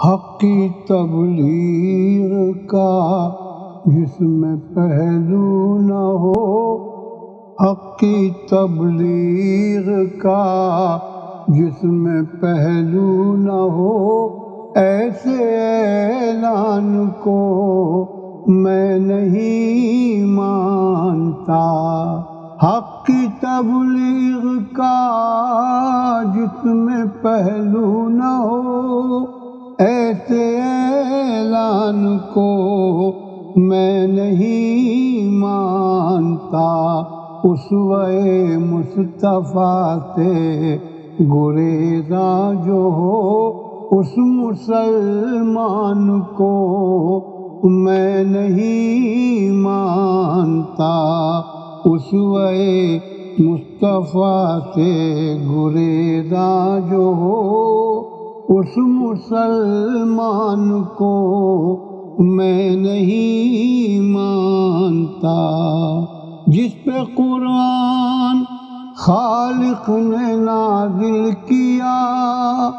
حق کی تبلیغ کا جس میں پہلو نہ ہو، حق کی تبلیغ کا جس میں پہلو نہ ہو، ایسے اعلان کو میں نہیں مانتا۔ حق کی تبلیغ کا جس میں پہلو نہ ہو، ایسے اعلان کو میں نہیں مانتا۔ اسوۂ مصطفیٰ سے گریزاں جو ہو، اس مسلمان کو میں نہیں مانتا۔ اسوۂ مصطفیٰ سے گریزاں جو ہو، اس مسلمان کو میں نہیں مانتا۔ جس پہ قرآن خالق نے نازل کیا،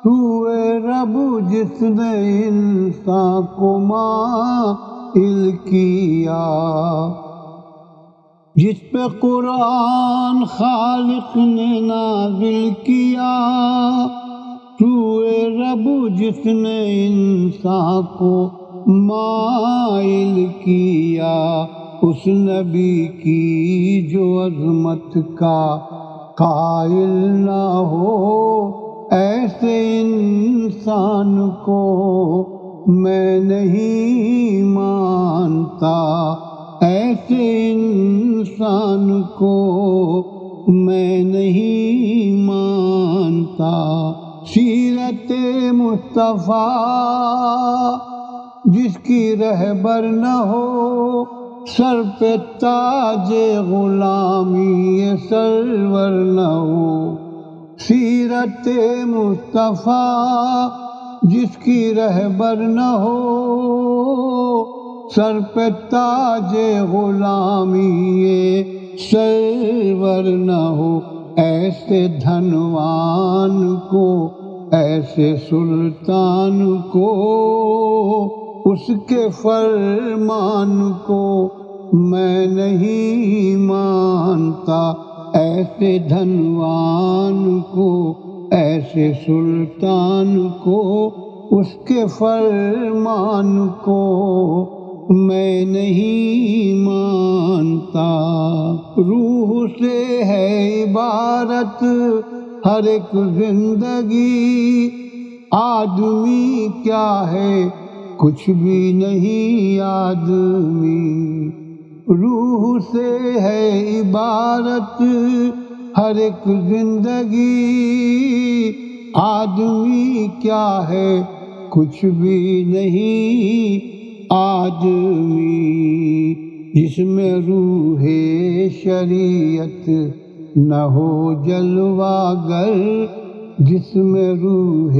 روئے رب جس نے انسان کو مائل کیا۔ جس پہ قرآن خالق نے نازل کیا، روئے رب جس نے انسان کو مائل کیا۔ اس نبی کی جو عظمت کا قائل نہ ہو، ایسے انسان کو میں نہیں مانتا۔ ایسے انسان کو میں نہیں مانتا۔ سیرت مصطفیٰ جس کی رہبر نہ ہو، سر پہ تاج غلامی سرور نہ ہو۔ سیرت مصطفیٰ جس کی رہبر نہ ہو، سر پہ تاج غلامی سرور نہ ہو۔ ایسے دھنوان کو، ایسے سلطان کو، اس کے فرمان کو میں نہیں مانتا۔ ایسے دھنوان کو، ایسے سلطان کو، اس کے فرمان کو میں نہیں مانتا۔ روح سے ہے عبارت ہر ایک زندگی، آدمی کیا ہے کچھ بھی نہیں آدمی۔ روح سے ہے عبارت ہر ایک زندگی، آدمی کیا ہے کچھ بھی نہیں آدمی۔ جس میں روح شریعت نہ ہو جلوہ گر، جس میں روح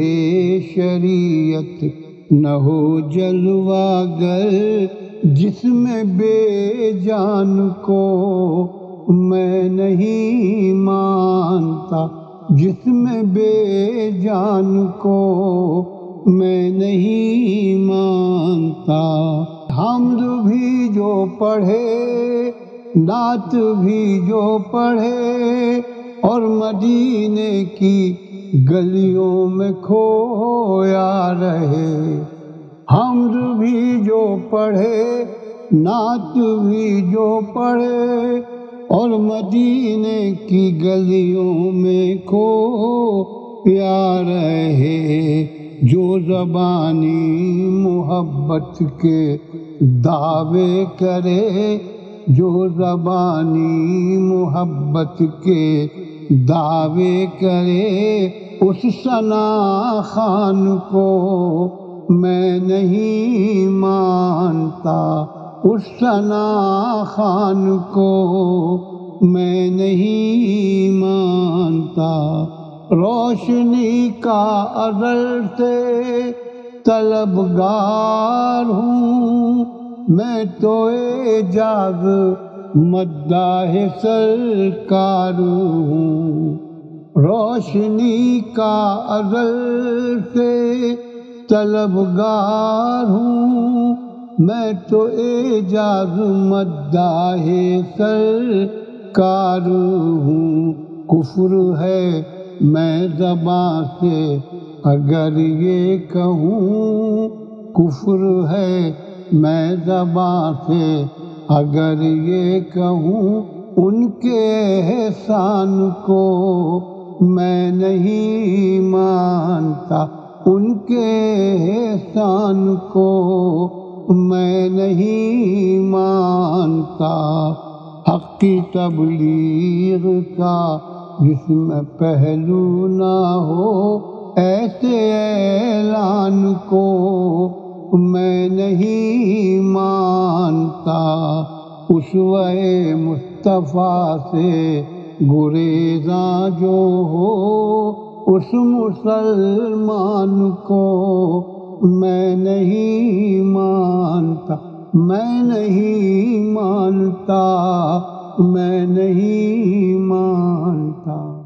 شریعت نہ ہو جلوہ گر، جس میں بے جان کو میں نہیں مانتا۔ جس میں بے جان کو میں نہیں مانتا۔ حمد بھی جو پڑھے، نعت بھی جو پڑھے، اور مدینے کی گلیوں میں کھویا رہے۔ حمد بھی جو پڑھے، نعت بھی جو پڑھے، اور مدینے کی گلیوں میں کھویا رہے۔ جو زبانی محبت کے دعوے کرے، جو زبانی محبت کے دعوے کرے، اس ثنا خان کو میں نہیں مانتا۔ اس ثنا خان کو میں نہیں مانتا۔ روشنی کا ازل سے طلبگار ہوں، میں تو اعجاز مداح سرکار ہوں۔ روشنی کا ازل سے طلبگار ہوں، میں تو اعجاز مداح سرکار ہوں۔ کفر ہے میں زباں سے اگر یہ کہوں، کفر ہے میں زباں سے اگر یہ کہوں، ان کے احسان کو میں نہیں مانتا، ان کے احسان کو میں نہیں مانتا۔ حق کی تبلیغ کا جس میں پہلو نہ ہو، ایسے اعلان کو میں نہیں مانتا۔ اسوہ مصطفیٰ سے گریزاں جو ہو، اس مسلمان کو میں نہیں مانتا، میں نہیں مانتا، میں نہیں مانتا۔